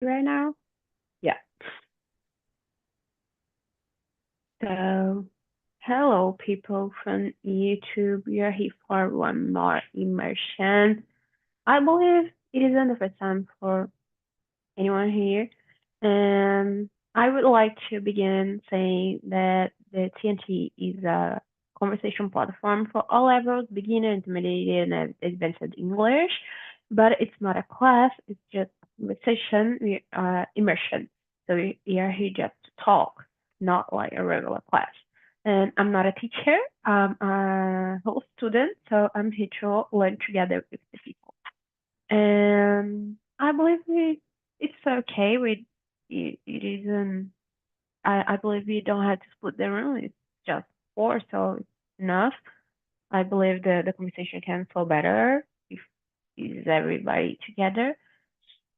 right now? Yeah. So, hello, people from YouTube. We are here for one more immersion. I believe it isn't the first time for anyone here. And I would like to begin saying that the TNT is a conversation platform for all levels, beginner, intermediate, and advanced English. But it's not a class, it's just a conversation, immersion. So we are here just to talk, not like a regular class. And I'm not a teacher, I'm a whole student, so I'm here to learn together with the people. And I believe it's okay. It isn't. I believe we don't have to split the room. It's just four, so it's enough. I believe the conversation can flow better if is everybody together.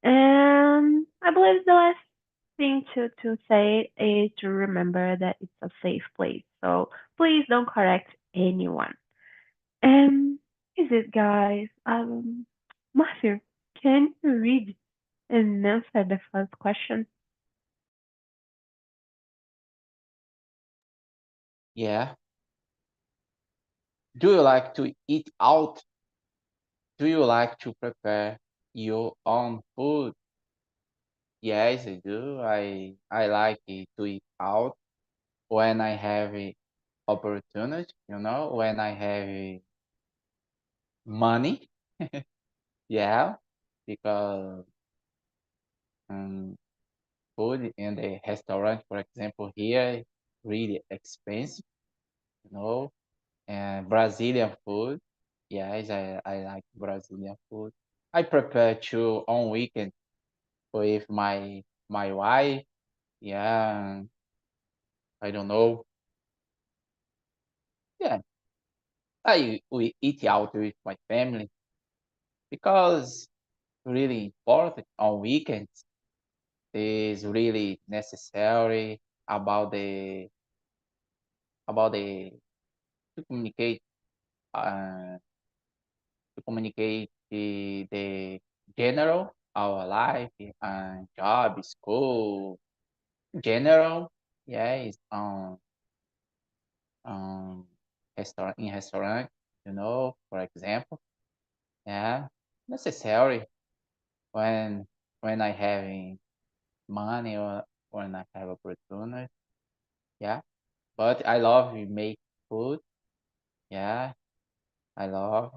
And I believe the last thing to say is to remember that it's a safe place. So please don't correct anyone. And is it, guys? Matthew, can you read and answer the first question? Yeah. Do you like to eat out? Do you like to prepare your own food? Yes, I do. I like it to eat out when I have a opportunity, when I have money. Yeah, because um, food in the restaurant, for example, here is really expensive, you know, and Brazilian food. Yes, I like Brazilian food. I prepare to on weekend with my wife. Yeah, I don't know. Yeah, we eat out with my family because really important on weekends is really necessary about the to communicate uh, the general our life and job school general. Yeah, is um restaurant, for example. Yeah, necessary when I having money or when I have opportunity. Yeah, but I love to make food. Yeah, I love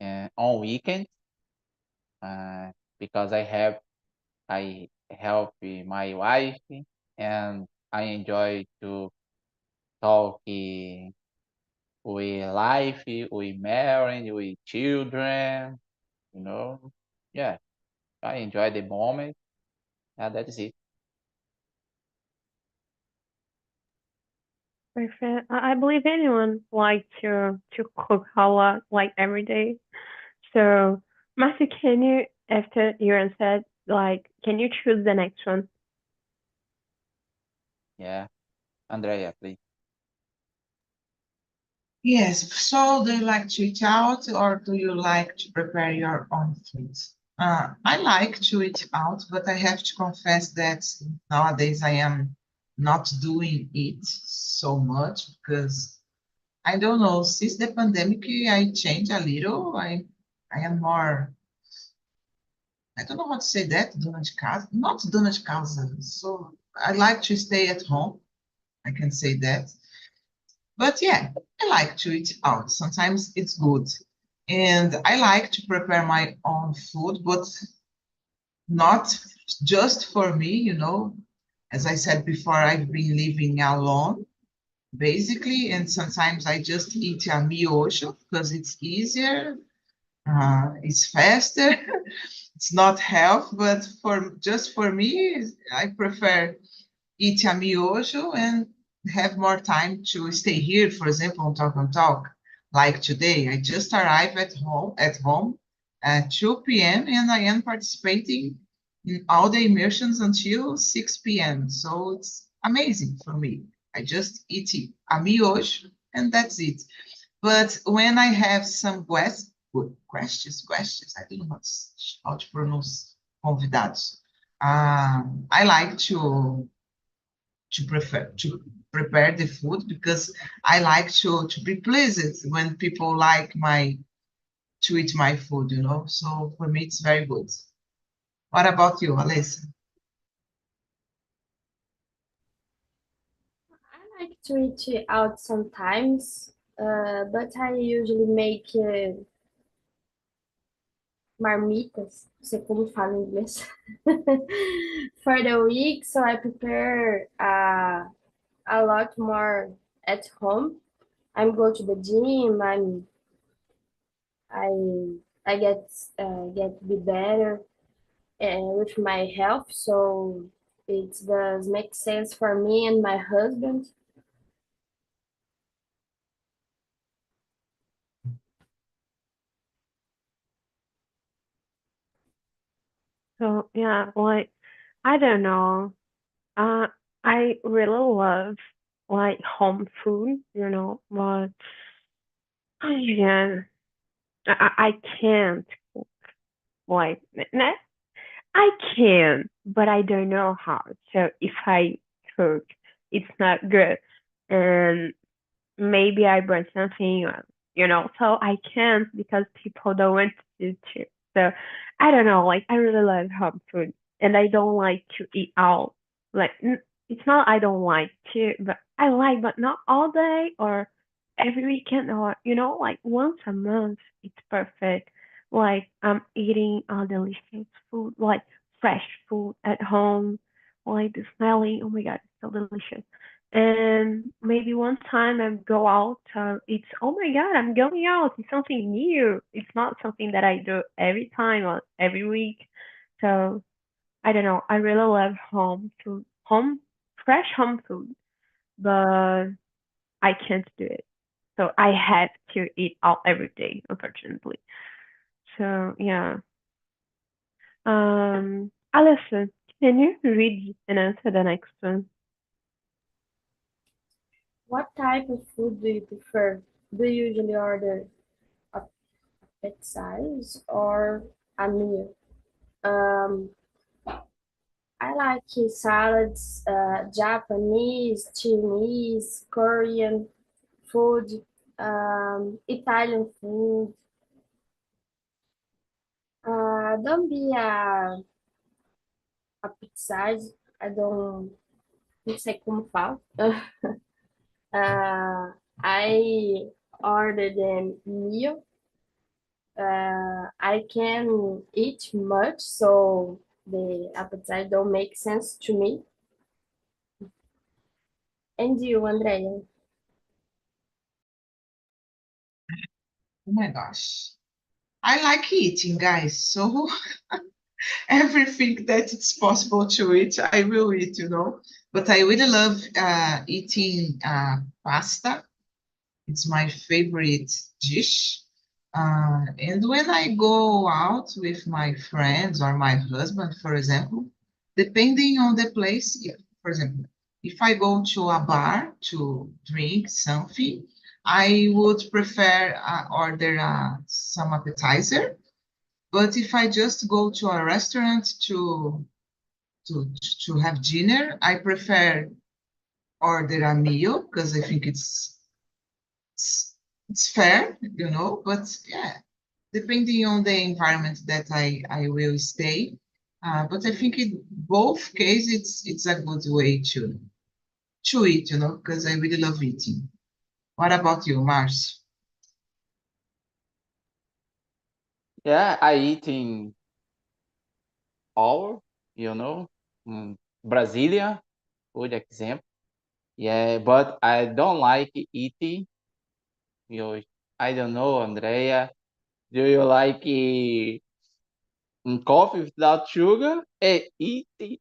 and on weekends uh, because I help my wife and I enjoy to talk with life, with marriage, with children. You know, yeah, I enjoy the moment. Yeah, that is it. Perfect. I believe anyone like to cook a lot, like every day. So, Matthew, can you, after you answered, like, can you choose the next one? Yeah, Andrea, please. Yes. So, do you like to eat out or do you like to prepare your own food? I like to eat out, but I have to confess that nowadays I am not doing it so much because I don't know. Since the pandemic, I changed a little. I am more. I don't know how to say that. Dona de casa, not dona de casa. So I like to stay at home. I can say that. But yeah, I like to eat out. Sometimes it's good. And I like to prepare my own food, but not just for me, As I said before, I've been living alone, basically, and sometimes I just eat a miojo because it's easier, it's faster, it's not health, but for just for me, I prefer eat a miojo and have more time to stay here, for example, on Talk and Talk. Like today, I just arrived at home at 2 p.m. and I am participating in all the immersions until 6 p.m. So it's amazing for me. I just eat a miojo and that's it. But when I have some questions, I don't know how to pronounce convidados. I like to prepare the food because I like to be pleased when people like my to eat my food, you know. So for me, it's very good. What about you, Alessa? I like to eat out sometimes, but I usually make marmitas, não sei como fala em inglês, for the week. So I prepare a lot more at home. I'm go to the gym. I I get to be better with my health. So it does make sense for me and my husband. So yeah, like I don't know. Uh, I really love like home food, but yeah, I can't like I can, but I don't know how. So if I cook, it's not good, and maybe I burn something, so I can't because people don't want to do too. So I don't know, like I really love home food and I don't like to eat out. Like it's not I don't like to, but I like, but not all day or every weekend or, like once a month. It's perfect. Like I'm eating delicious food, like fresh food at home, like the smelling. Oh my God, it's so delicious. And maybe one time I go out, it's, oh my God, I'm going out. It's something new. It's not something that I do every time or every week. So I don't know. I really love home food, fresh home food, but I can't do it. So I have to eat out every day, unfortunately. So yeah. Alison, can you read and answer the next one? What type of food do you prefer? Do you usually order a pet size or a meal? Um, I like salads, Japanese, Chinese, Korean food, Italian food. Don't be a pizza. I não sei como fala. I ordered a meal. I can eat much, so the appetite don't make sense to me. And you, Andrea? Oh my gosh. I like eating, guys. So everything that it's possible to eat, I will eat, you know. But I really love eating pasta. It's my favorite dish. And when I go out with my friends or my husband, for example, depending on the place, for example, if I go to a bar to drink something, I would prefer order some appetizer. But if I just go to a restaurant to to have dinner, I prefer order a meal because I think it's it's fair, you know. But yeah, depending on the environment that I will stay. But I think in both cases it's a good way to eat, you know, because I really love eating. What about you, Mars? Yeah, I eat in all, you know, mm, Brasilia, good example. Yeah, but I don't like eating. You know, I don't know, Andrea. Do you like coffee without sugar? Eating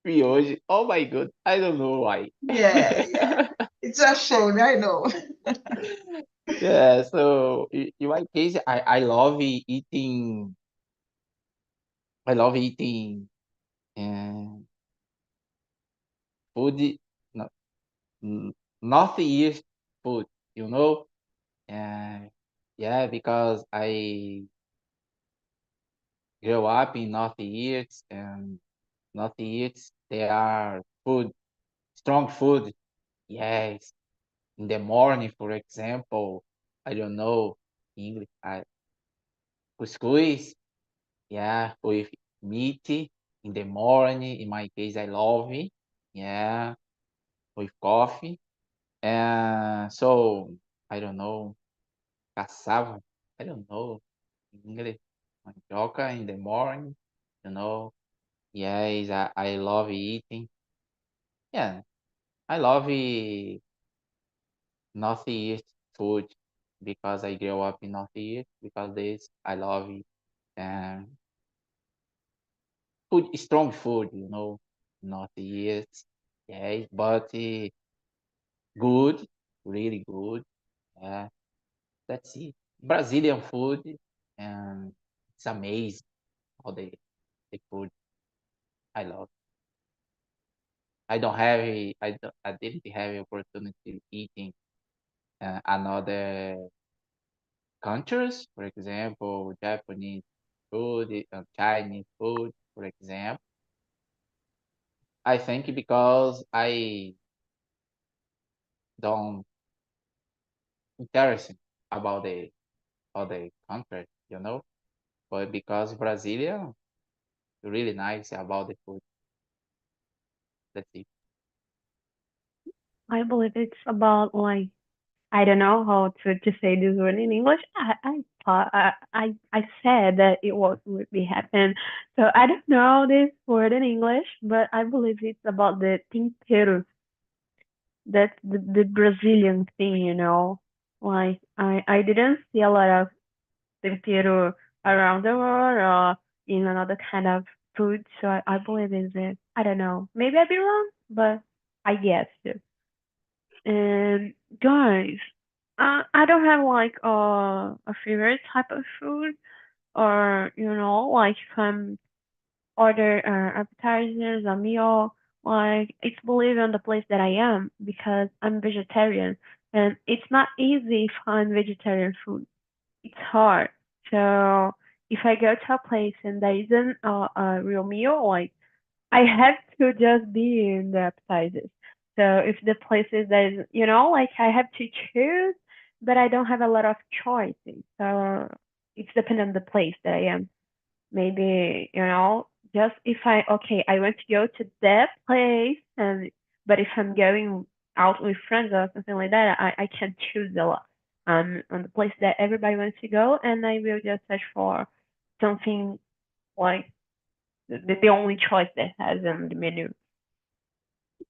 hoje. Oh my god, I don't know why. Yeah, yeah. It's a shame, I know. Yeah, so in my case, I love eating. I love eating uh, food. No, Northeast food. You know, uh, yeah, because I grew up in Northeast, and Northeast, they are food, strong food. Yes, in the morning, for example, I don't know English. Couscous, yeah, with meat in the morning. In my case, I love it. Yeah, with coffee. And so I don't know, cassava. I don't know English. Mandioca in the morning. You know. Yes, I love eating. Yeah, I love Northeast food because I grew up in Northeast because this I love it. And food, strong food, Northeast. Yes, but good, really good. Yeah, that's it. Brazilian food, and it's amazing all the food I love. I didn't have opportunity eating another countries, for example, Japanese food, Chinese food, for example. I think because I don't interested about the other country, but because Brazilian really nice about the food. That's it. I believe it's about like I don't know how to say this word in English. I thought I said that it was would be happen. So I don't know this word in English, but I believe it's about the tempero. That's the Brazilian thing, you know. Like I didn't see a lot of tempero around the world or in another kind of food. So I believe it's it. I don't know. Maybe I'd be wrong, but I guess so. And guys, I don't have like a favorite type of food or like some order appetizers, a meal. Like it's believe on the place that I am because I'm vegetarian and it's not easy to find vegetarian food. It's hard. So if I go to a place and there isn't a real meal, like I have to just be in the appetizers. So if the places that is, like I have to choose, but I don't have a lot of choices. So it's dependent on the place that I am. Maybe, just if I want to go to that place but if I'm going out with friends or something like that, I can choose a lot on the place that everybody wants to go and I will just search for something like the only choice that has on the menu.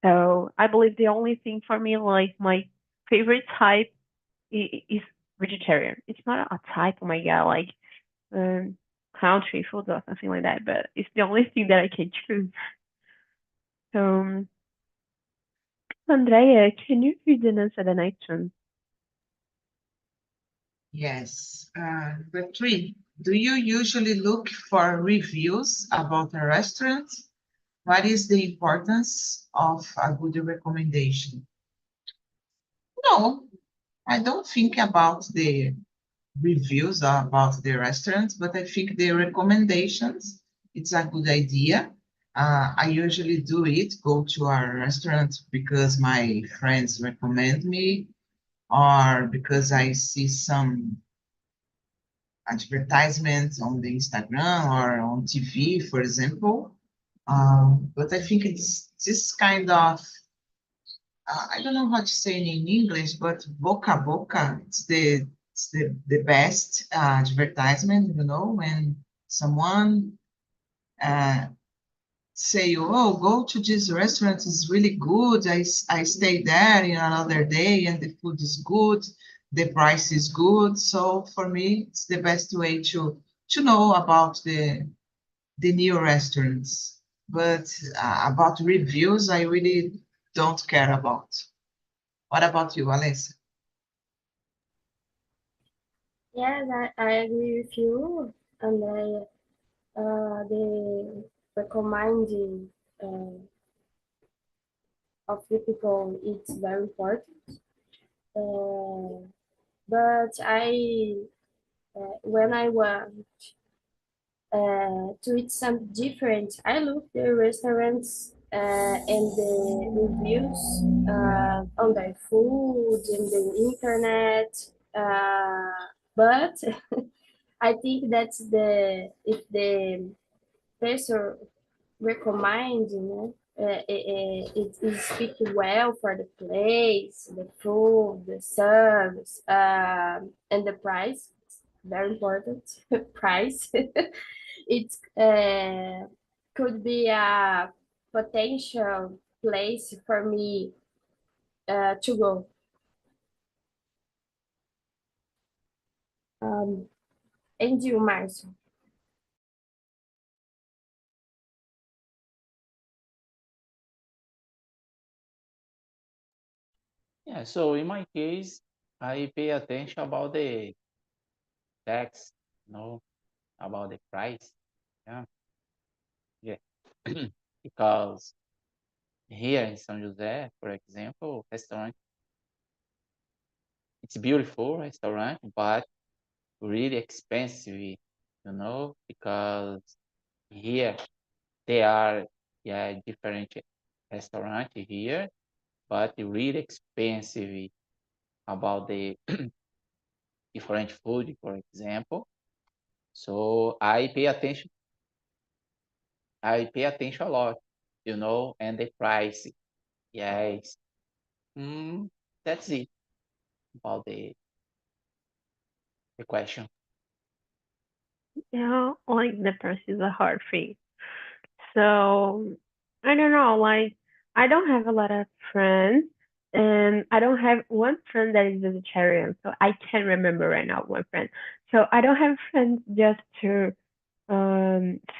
So I believe the only thing for me, like my favorite type is vegetarian. It's not a type, oh my god, like um, country food or something like that, but it's the only thing that I can choose. So, Andrea, can you read and answer the next one? Yes. Number three, do you usually look for reviews about a restaurant? What is the importance of a good recommendation? No, I don't think about the reviews about the restaurants, but I think the recommendations, it's a good idea. I usually do it, go to a restaurant because my friends recommend me or because I see some advertisements on the Instagram or on TV, for example. But I think it's this kind of, I don't know how to say it in English, but boca a boca, it's the best advertisement, when someone uh, say, oh, go to this restaurant, it's really good. I stayed there in another day and the food is good, the price is good. So for me, it's the best way to know about the new restaurants. But about reviews, I really don't care about. What about you, Alessa? Yes, I agree with you. And the recommending uh, of the people it's very important. But when I went to eat something different. I look the restaurants and the reviews on their food and the internet. But I think that's the if the person recommend, it speak well for the place, the food, the service, and the price. Very important price. It could be a potential place for me to go. Um, and you, Marcio? Yeah, so in my case, I pay attention about the tax, you know, about the price. Yeah, yeah. Because here in São José, for example, restaurant, it's beautiful restaurant, but really expensive, because here they are, yeah, different restaurant here, but really expensive about the different food, for example. So I pay attention a lot, and the price. Yes. Mm, that's it about the question. Like the price is a hard thing. So I don't know, like I don't have a lot of friends and I don't have one friend that is vegetarian, so I can't remember right now one friend. So I don't have friends just to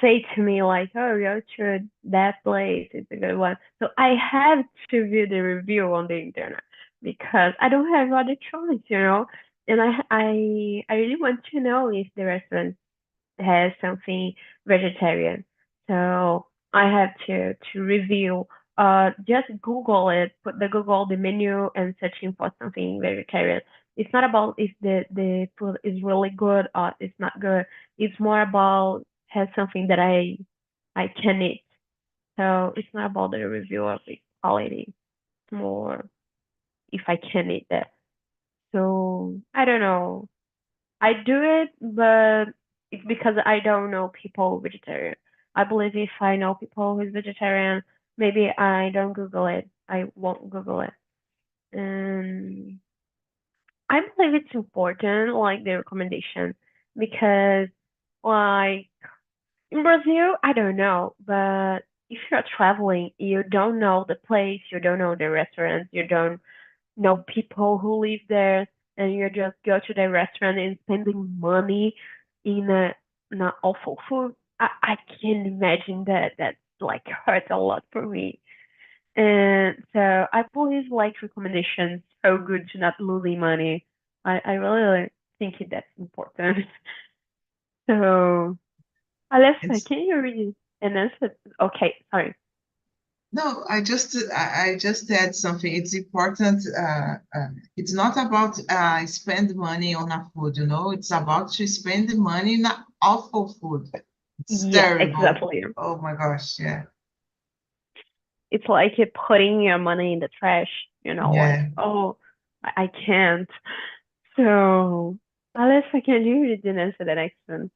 say to me like, oh, go to that place, it's a good one. So I have to view the review on the internet because I don't have other choice. And I really want to know if the restaurant has something vegetarian. So I have to review. Just Google it, put the menu and searching for something vegetarian. It's not about if the food is really good or it's not good. It's more about has something that I can eat. So it's not about the review of the quality. It's more if I can eat that. So I don't know. I do it, but it's because I don't know people vegetarian. I believe if I know people who's vegetarian, maybe I don't Google it. I won't Google it. And I believe it's important, like the recommendation, because like in Brazil, I don't know, but if you're traveling, you don't know the place, you don't know the restaurants, you don't know people who live there, and you just go to the restaurant and spending money in an awful food. I can imagine that like hurts a lot for me. And so I believe like recommendations so good to not losing money. I really think that's important. So Alexa, It's can you read an answer? Okay, sorry. no, I just add something. It's important. It's not about spend money on a food, It's about to spend the money in a awful food. It's Yeah, terrible. exactly. Oh my gosh, yeah, It's like you're putting your money in the trash, like, yeah. oh, I can't. So, Alyssa, can you read and answer the next one?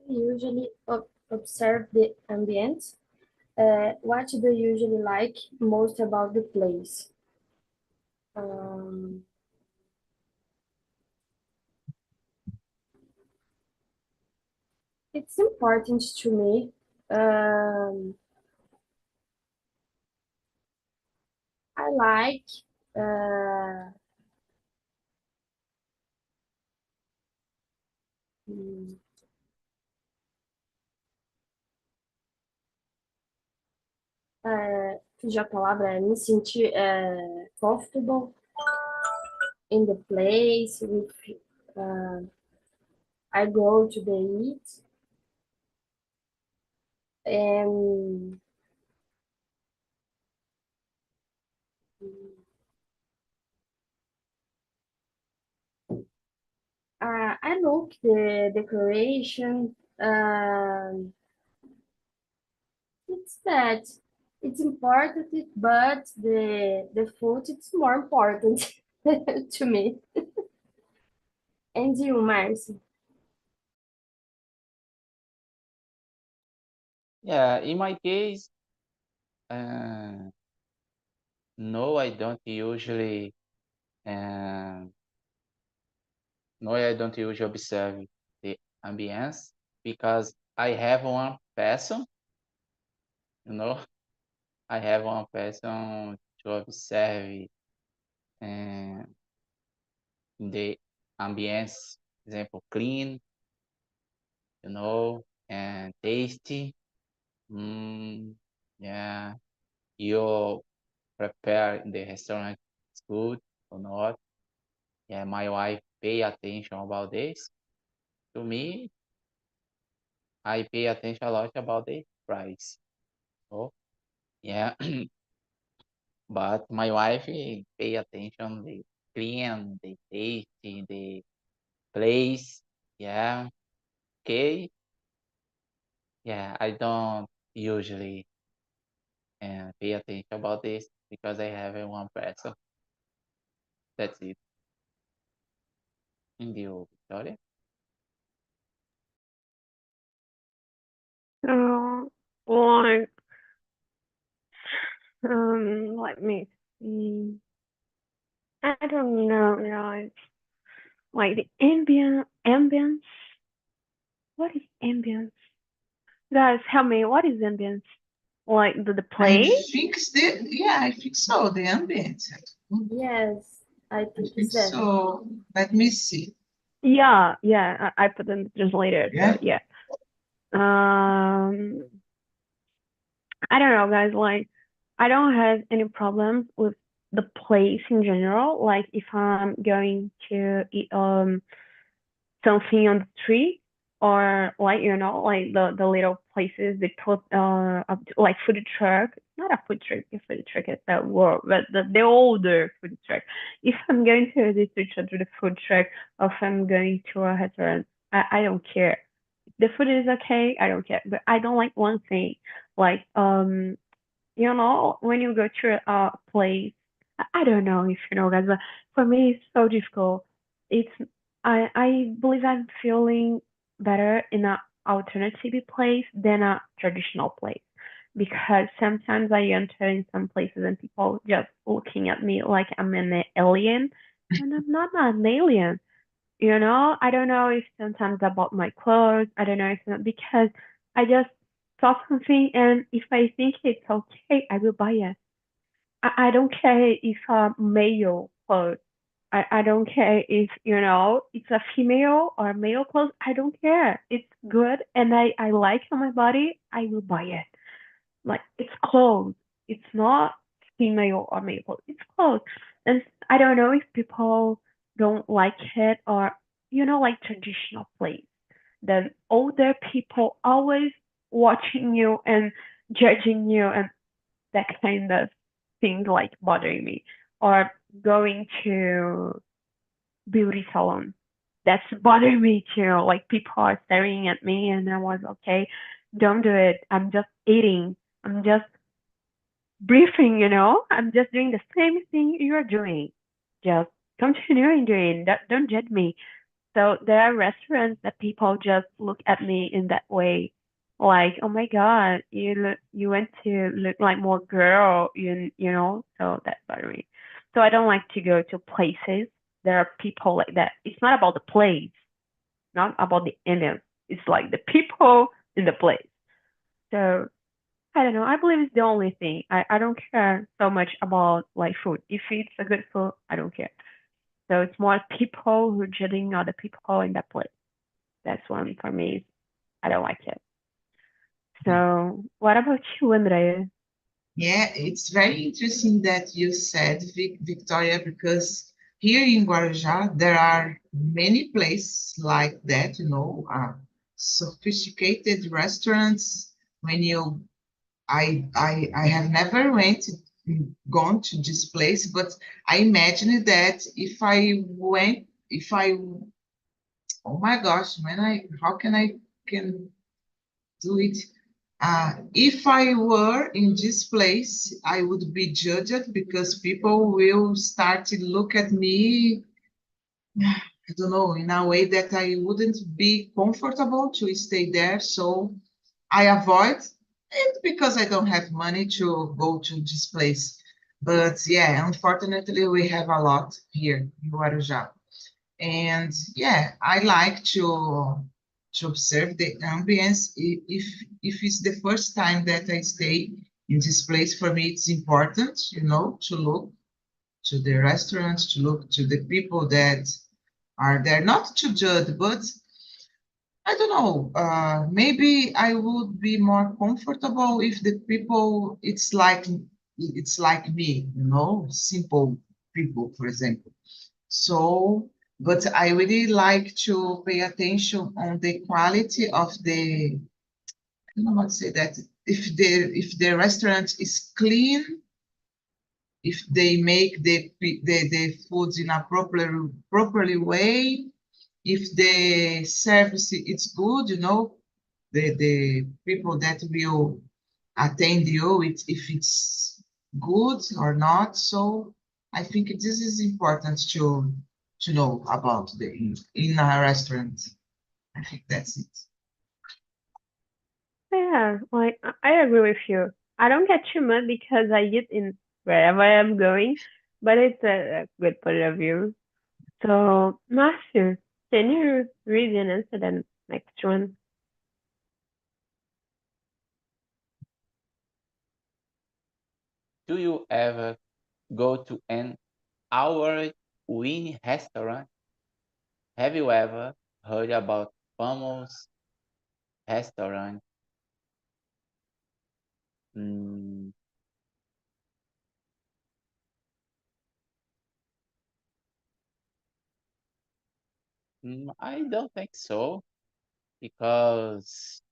Usually observe the ambient. What do you usually like most about the place? Um, it's important to me. Um, I like uh, mm, fugir a palavra, me sentir comfortable in the place with uh, I go to the eat and I look, the decoration, it's that. It's important, but the food it's more important to me. And you, Marcy? Yeah, in my case, uh, no, I don't usually, uh, no, I don't usually observe the ambience because I have one person, you know, I have one person to observe uh, the ambience, example, clean, and tasty. Mm, yeah, you prepare the restaurant food or not. Yeah, my wife pay attention about this. To me, I pay attention a lot about the price. So yeah, but my wife pay attention the clean, the tasty, the place. Yeah, okay. Yeah, I don't usually pay attention about this because I have one person. That's it. In the Victoria. So, like, let me see. I don't know, guys. Like the ambience. What is ambience? Guys, help me. What is ambience? Like the I play? think I think so, the ambience. Yes, I I think think it's that. so. Let me see. Yeah, yeah. I put in the translator. So Yeah. yeah. Um, I don't know, guys. Like, I don't have any problems with the place in general. Like, if I'm going to eat something on the street, or like like the little places they put like food truck, not a food truck, a food truck is that word, but the older food truck. If I'm going to the street to the food truck, or if I'm going to a restaurant, I don't care. The food is okay, I don't care. But I don't like one thing, like when you go to a place, I don't know if you know, guys, but for me, it's so difficult. It's I believe I'm feeling better in a alternative place than a traditional place because sometimes I enter in some places and people just looking at me like I'm an alien, and I'm not an alien. I don't know if sometimes about my clothes. I don't know if because I just saw something and if I think it's okay, I will buy it. I don't care if a male clothes. I don't care if, it's a female or male clothes. I don't care. It's good and I like on my body. I will buy it. Like it's clothes. It's not female or male clothes. It's clothes. And I don't know if people don't like it or like traditional place. Then older people always watching you and judging you and that kind of thing like bothering me. Or going to beauty salon. That's bothering me too. Like people are staring at me and I was okay, don't do it. I'm just eating. I'm just briefing. I'm just doing the same thing you're doing. Just continuing doing that. Don't judge me. So there are restaurants that people just look at me in that way, like, oh my God, you went to look like more girl, So that's bothering me. So I don't like to go to places there are people like that. It's not about the place, not about the image. It's like the people in the place. So I don't know. I believe it's the only thing. I don't care so much about like food. If it's a good food, I don't care. So it's more people who judging other people in that place. That's one for me. I don't like it. So what about you, Andrea? Yeah, it's very interesting that you said, Victoria, because here in Guarujá, there are many places like that, sophisticated restaurants. When you, I have never gone to this place, but I imagine that if I Oh my gosh, how can I can do it? If I were in this place, I would be judged because people will start to look at me, I don't know, in a way that I wouldn't be comfortable to stay there. So I avoid it because I don't have money to go to this place. But yeah, unfortunately, we have a lot here in Guarujá. And yeah, I like to observe the ambience. If it's the first time that I stay in this place, for me it's important, to look to the restaurants, to look to the people that are there, not to judge, but I don't know. Maybe I would be more comfortable if the people it's like me, simple people, for example. So, but I really like to pay attention on the quality of I don't know how to say that. If the restaurant is clean, if they make the foods in a properly way, if the service is good, the people that will attend you, if it's good or not. So I think this is important to know about in a restaurant. I think that's it. Yeah, like I agree with you. I don't get too much because I eat in wherever I'm going, but it's a good point of view. So, Matthew, can you read and answer the next one? Do you ever go to an award-winning restaurant? Have you ever heard about famous restaurant? Mm, I don't think so because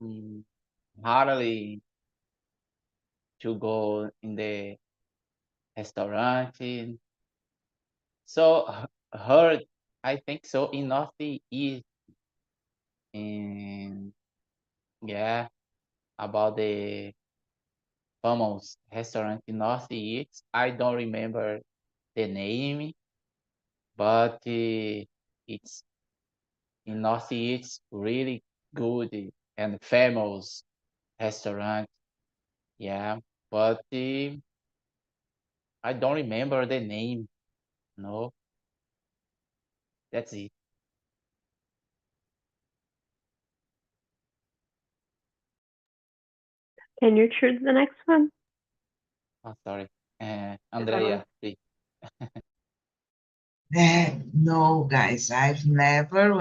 mm, hardly to go in the restaurant. So heard, I think so in Northeast, and yeah, about the famous restaurant in Northeast. I don't remember the name, but it's in Northeast really good and famous restaurant. Yeah, but I don't remember the name. No, that's it. Can you choose the next one? Oh, sorry. Uh, Andrea, please. No, guys, I've never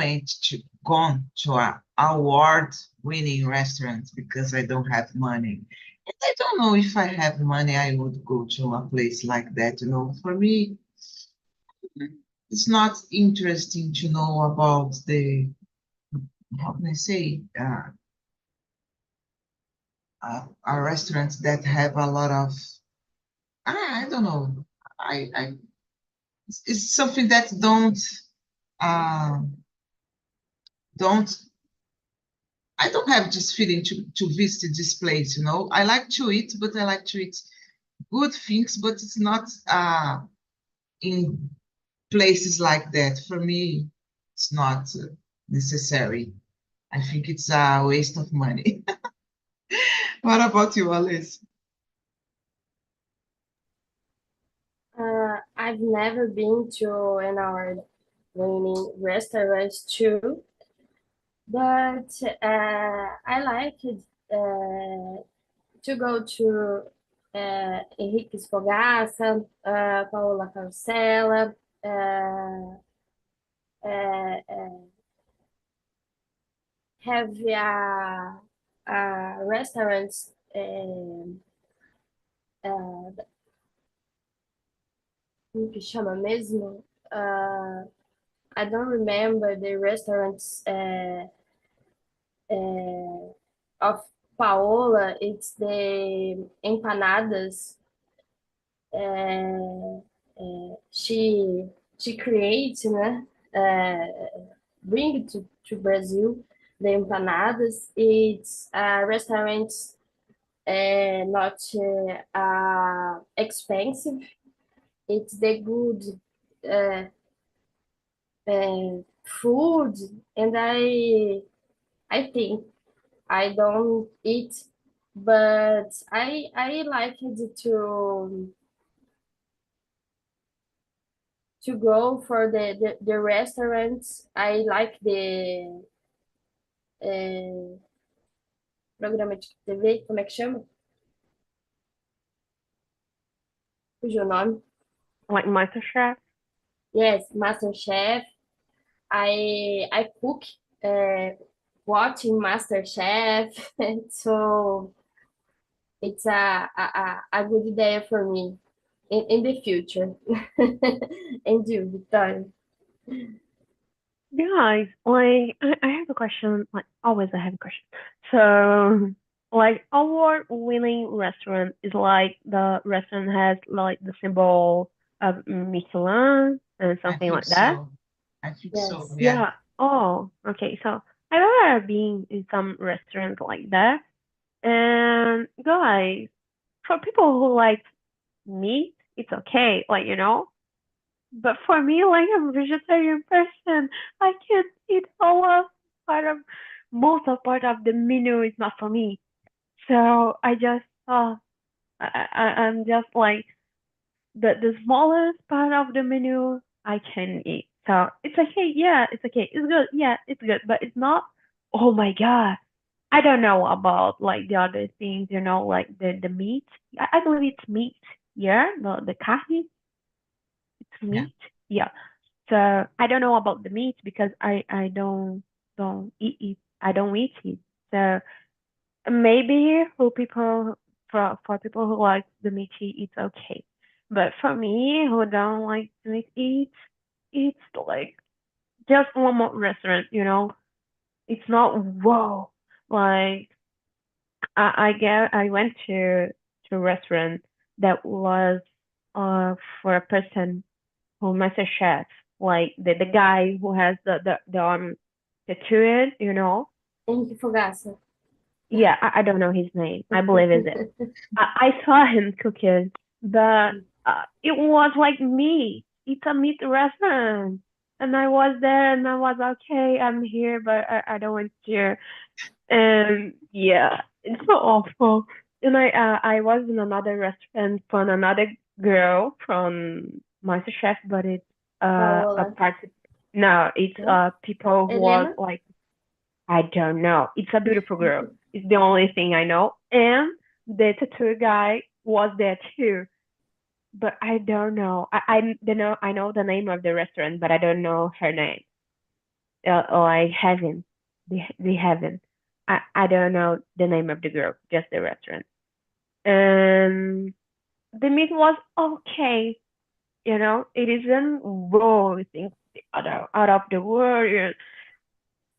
gone to a award-winning restaurant because I don't have money. And I don't know if I have money, I would go to a place like that. For me, it's not interesting to know about how can I say, restaurants that have a lot of, I don't know. It's something that uh, don't I don't have this feeling to visit this place. I like to eat, but I like to eat good things, but it's not in places like that. For me, it's not necessary. I think it's a waste of money. What about you, Alice? I've never been to an award-winning restaurant too, but I like it, to go to Henrique's Fogaça, Paola Carosella, uh, uh, have restaurants. Como que chama mesmo? I don't remember the restaurants of Paola. It's the empanadas. Uh, she creates, né? uh, bring to Brazil, the empanadas. It's a restaurant not expensive. It's the good uh, food, and I think I don't eat, but I like it to go for the restaurants. I like the uh, programa de TV, como é que chama? Fugiu o nome. Like MasterChef. Yes, MasterChef. I cook uh, watching MasterChef, so it's a good idea for me in the future. And you, Victoria? Guys, like I have a question. Like always, I have a question. So, like award-winning restaurant is like the restaurant has like the symbol of Michelin and I something think like that. so. I think so. Yes. Yeah. Yeah. Oh, okay. So I've ever been in some restaurant like that, and guys, for people who like meat, it's okay. Like but for me, like I'm a vegetarian person, I can't eat all of part of most of part of the menu is not for me. So I just I'm just like the smallest part of the menu I can eat. So it's okay, yeah, it's okay. It's good, yeah, it's good. But it's not oh my god. I don't know about like the other things, like the meat. I believe it's meat, yeah, the carne, it's Yeah. meat. Yeah. So I don't know about the meat because I don't eat it. I don't eat it. So maybe for people who like the meaty, it's okay. But for me who don't like to eat, it's like just one more restaurant. It's not whoa. Like I went to a restaurant that was for a person who master chef, like the guy who has the arm tattooed. Henrique Fogaça. Yeah, I don't know his name. I believe is it. I saw him cooking, but it was like meat. It's a meat restaurant, and I was there, and I was okay. I'm here, but I don't want to. And yeah, it's so awful. And I was in another restaurant from another girl from MasterChef, but it's a Paola. part. No, it's No? people who was Helena? like I don't know. It's a beautiful girl. It's the only thing I know. And the tattoo guy was there too, but I don't know. I don't know. I know the name of the restaurant, but I don't know her name. Or I haven't. They haven't. I don't know the name of the girl, just the restaurant. And the meat was okay. It isn't raw. I think out of the world.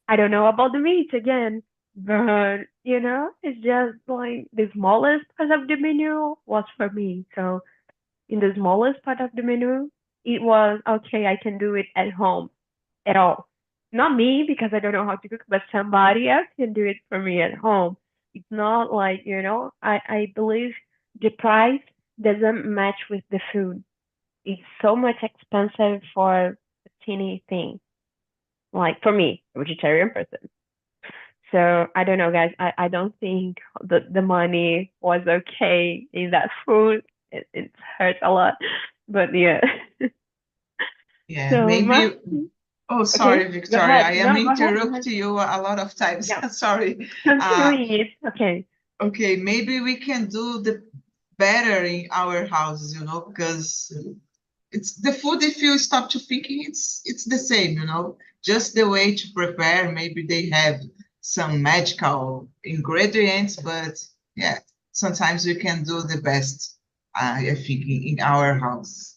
I don't know about the meat again, but it's just like the smallest part of the menu was for me. So in the smallest part of the menu, it was okay. I can do it at home at all. Not me because I don't know how to cook, but somebody else can do it for me at home. It's not like, I believe the price doesn't match with the food. It's so much expensive for a teeny thing. Like for me, a vegetarian person. So I don't know, guys. I don't think the money was okay in that food. It hurts a lot, but yeah. Yeah. So Maybe. Oh, okay, sorry, go Victoria. ahead. I am No, go ahead. Go ahead. interrupting you a lot of times. Yeah, Sorry. Uh, continue it. Okay. okay, maybe we can do the better in our houses, because it's the food. If you stop to thinking, it's the same, just the way to prepare. Maybe they have some magical ingredients, but yeah, sometimes we can do the best. I think in our house.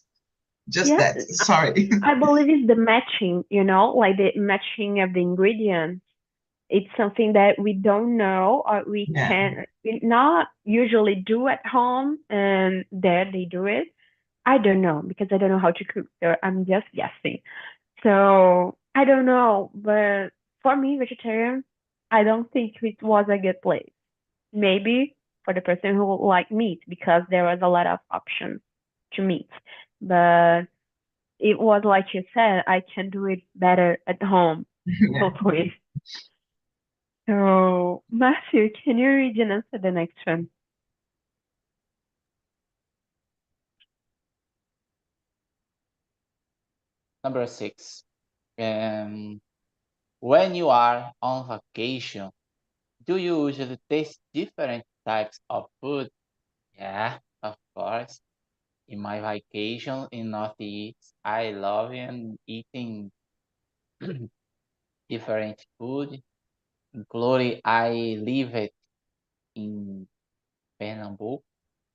Just Yeah, that. Sorry. I believe it's the matching. Like the matching of the ingredients. It's something that we don't know or we Yeah. can we not usually do at home, and there they do it. I don't know because I don't know how to cook, so I'm just guessing. So I don't know, but for me, vegetarian, I don't think it was a good place. Maybe for the person who like meat because there was a lot of options to meat. But it was like you said, I can do it better at home, Yeah. hopefully. So Matthew, can you read and answer the next one? Number 6. Um, when you are on vacation, do you usually taste different types of food? Yeah, of course. In my vacation in Northeast, I love eating different food, including I lived in Pernambuco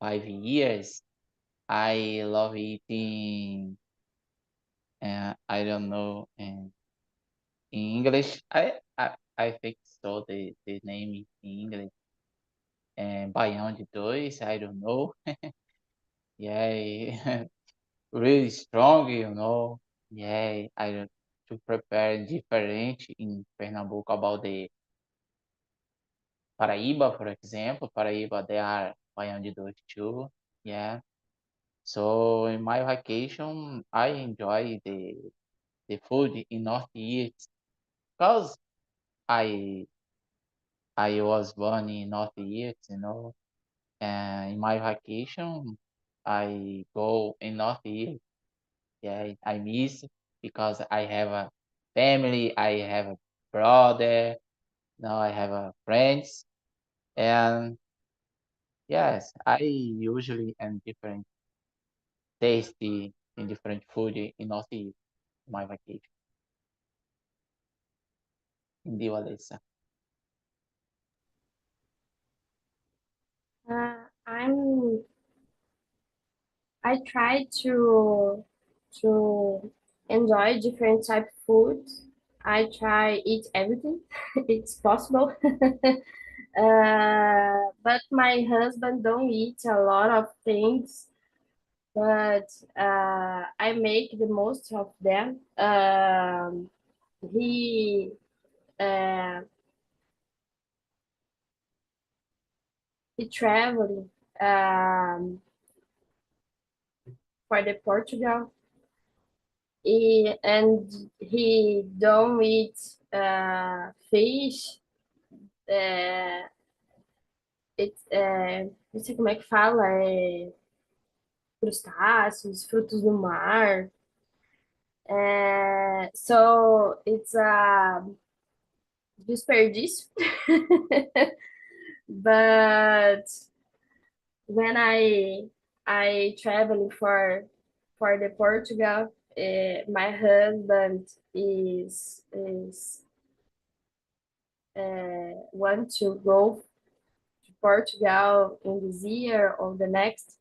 5 years. I love eating, I don't know, in English, I think so, the name is in English, and baião de dois, I don't know. Yeah, really strong, Yeah, I don't to prepare different in Pernambuco about the Paraíba, for example. Paraíba, they are baião de dois too. Yeah. So in my vacation, I enjoy the food in Northeast because I I was born in Northeast. And in my vacation, I go in Northeast. Yeah, I miss because I have a family, I have a brother, now I have a friends, and yes, I usually am different tasty in different food in Northeast my vacation. Hindi Alessa. Uh, I'm I try to enjoy different type of food. I try eat everything. It's possible. But my husband don't eat a lot of things, but I make the most of them. He uh, he traveled um, for the Portugal. And he don't eat fish. Uh, não sei como é que fala, crustáceos, frutos do mar. So it's a desperdício. But when I traveling for the Portugal, my husband is want to go to Portugal in this year or the next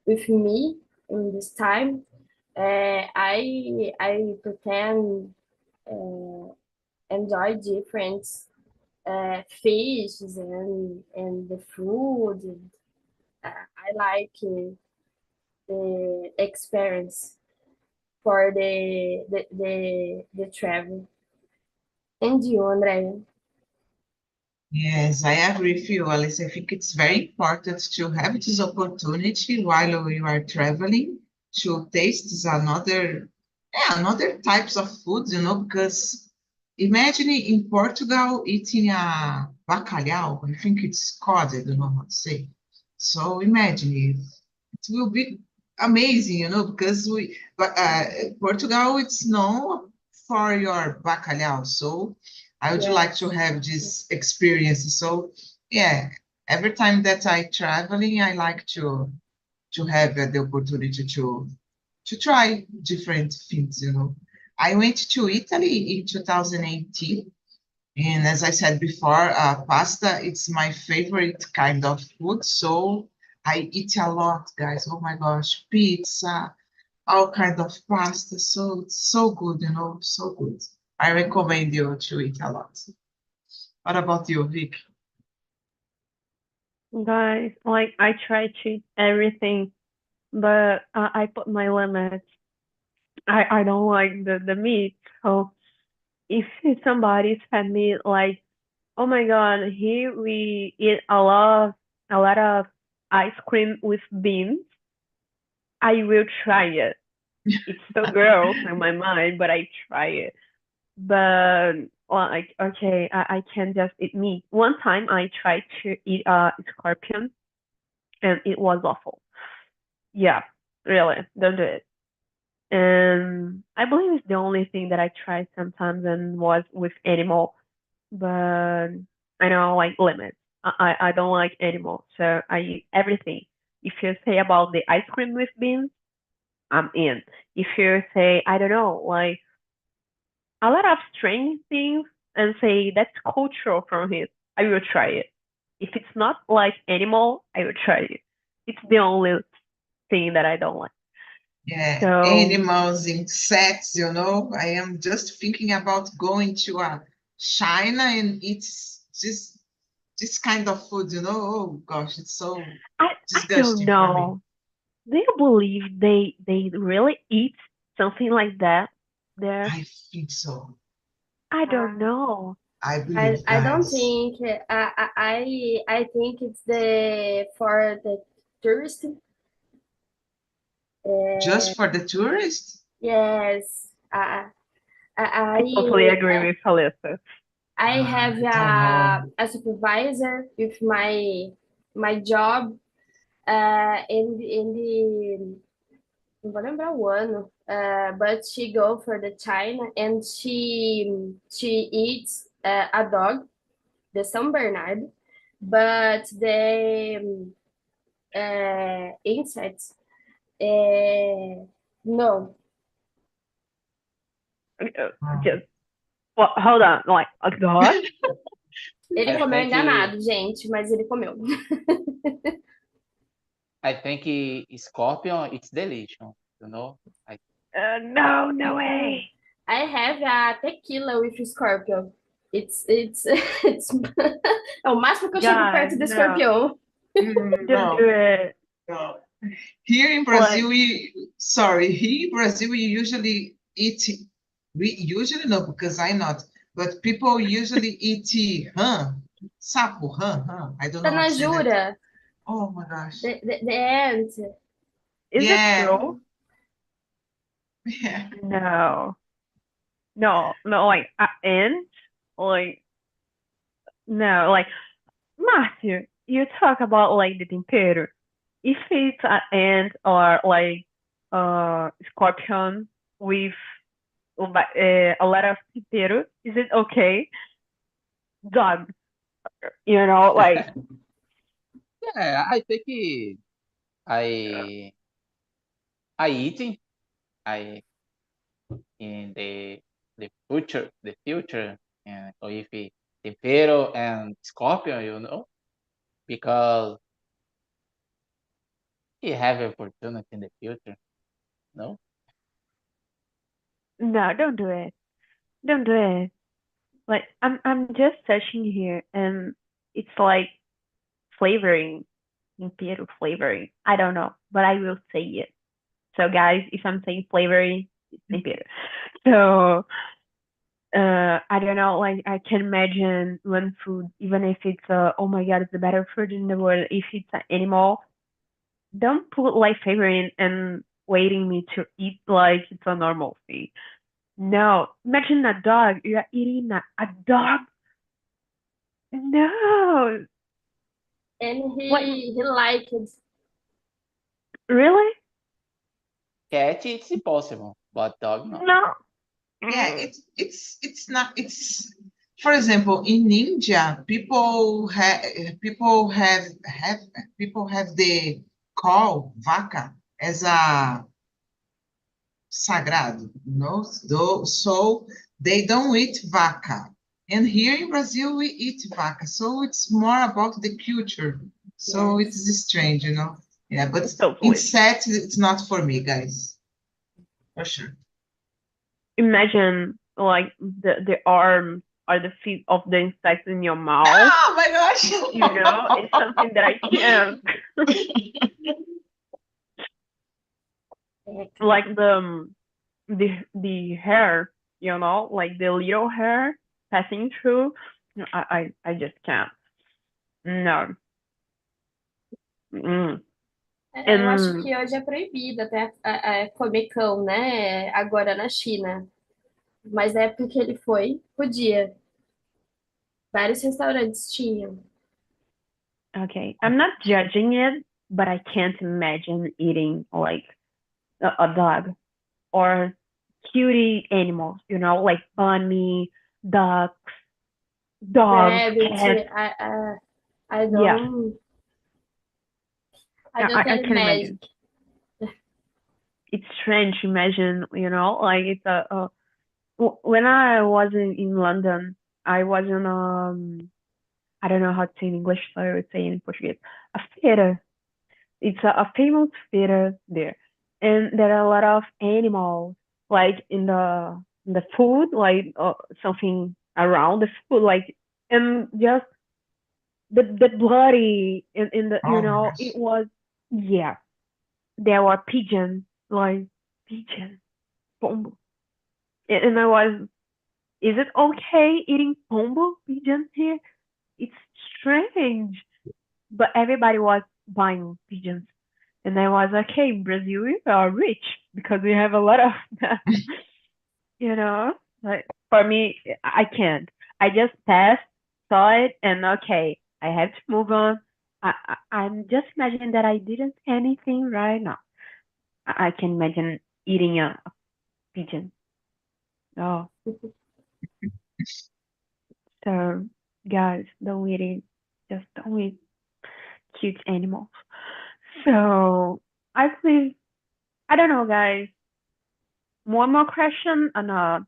with me in this time. I pretend enjoy different fishes and the food. I like the experience for the travel. And you, Andrea? Yes, I agree with you, Alice. I think it's very important to have this opportunity while you are traveling to taste another types of foods, because imagine in Portugal eating a bacalhau, I think it's cod, I don't know how to say. So imagine it will be amazing, because but Portugal it's known for your bacalhau, so I would like to Yes. have this experience. So yeah, every time that I traveling, I like to have the opportunity to try different things. I went to Italy in 2018, and as I said before, pasta it's my favorite kind of food. So I eat a lot, guys. Oh my gosh, pizza, all kind of pasta. So it's so good, so good. I recommend you to eat a lot. What about you, Vic? Guys, like I try to eat everything, but I put my limits. I don't like the meat. So if somebody send me like, oh my god, here we eat a lot of ice cream with beans, I will try it. It's so gross in my mind, but I try it. But like, okay, I can't just eat meat. One time I tried to eat a scorpion, and it was awful. Yeah, really, don't do it. And I believe it's the only thing that I tried sometimes and was with animal, but I know like limits. I don't like animals, so I eat everything. If you say about the ice cream with beans, I'm in. If you say I don't know, like a lot of strange things and say that's cultural from it, I will try it. If it's not like animal, I will try it. It's the only thing that I don't like. Yeah, So animals, insects, I am just thinking about going to China and eat this kind of food, Oh gosh, it's so I don't disgusting for me. know. Do you believe they really eat something like that there? I think so. I don't Uh, know. I believe, I don't guys. think I think it's the for the tourist. Just Uh, for the tourists? yes. I totally agree I with Alyssa. I have I don't know. a supervisor with my job in the não vou lembrar o ano, but she go for the China and she eats a dog, the San Bernard, but the insects, no. Just well, hold on, like a dog? Ele I comeu think enganado, gente, mas ele comeu. scorpion it's delicious, you know. I No, no way. I have a tequila with scorpion. It's é o máximo que eu chego God, perto do no, escorpião. don't do No, it. no. Here in Like, Brazil, here in Brazil, we usually eat, we usually no, because I not, but people usually eat sapo, I don't know how to say that. Tanajura, Oh my gosh. the ant. is it Yeah, true? yeah. No, no, no. Like, and like, no, like, Matthew, you talk about like the tempero. If it's an ant or like scorpion with a lot of tempero, is it okay? Dog, like yeah, I think I I eating I in the future and if tempero and scorpion, because he have opportunity in the future, no? no, don't do it. Don't do it. Like I'm just searching here and it's like flavoring, tempero flavoring. I don't know, but I will say it. So guys, if I'm saying flavoring, it's tempero. So I don't know, like I can imagine one food, even if it's oh my god, it's the better food in the world. If it's an animal, don't put like flavoring and waiting me to eat like it's a normal thing. No, imagine a dog. You're eating a dog. No, And like he liked really? Cat it's impossible, but dog no. No. Yeah, Mm, it's not it's for example, in India, people have the call vaca as a sagrado, so they don't eat vaca. And here in Brazil, we eat vaca. So it's more about the culture. So yes. it's strange, Yeah, but totally. insects, it's not for me, guys, for sure. Imagine like the arms or the feet of the insect in your mouth. Oh my It's something that I can't. gosh! É, Like the the hair, like the little hair passing through. No, I just can't. No. Mm. Eu acho And que hoje é proibido até comer cão, né? Agora na China. Mas na época que ele foi, podia. Vários restaurantes tinham. okay, I'm not judging it, but I can't imagine eating like a dog or cutie animals, like bunny, ducks, dogs, Rabbit, cats. I Yeah, I don't I can imagine. imagine. It's strange to imagine, like it's when I was in London, I was in I don't know how to say in English, so I would say in Portuguese, a feira. It's a famous theater there, and there are a lot of animals, like in the food, like something around the food, like, and just the bloody in the Oh, it yes. was, yeah, there were pigeons, like pigeons, pombo, and I was, is it okay eating pombo pigeons here? It's strange, but everybody was buying pigeons. And I was like, okay, in Brazil, we are rich because we have a lot of them, you know? Like, for me, I can't. I just passed, saw it, and okay, I have to move on. I'm just imagining that I didn't see anything right now. I can imagine eating a pigeon. Oh, so guys, don't eat it. Just don't eat cute animals. So I believe, I don't know, guys. One more question, and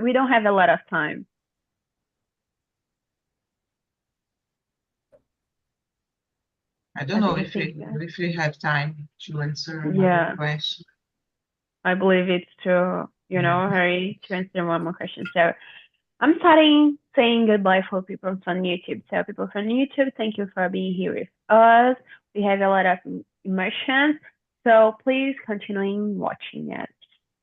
we don't have a lot of time. I don't What do know you if think, guys? we have time to answer another Yeah, question. I believe it's to, Yeah. hurry to answer one more question. So I'm starting saying goodbye for people from YouTube. So people from YouTube, thank you for being here with us. We have a lot of immersions, so please continue watching it.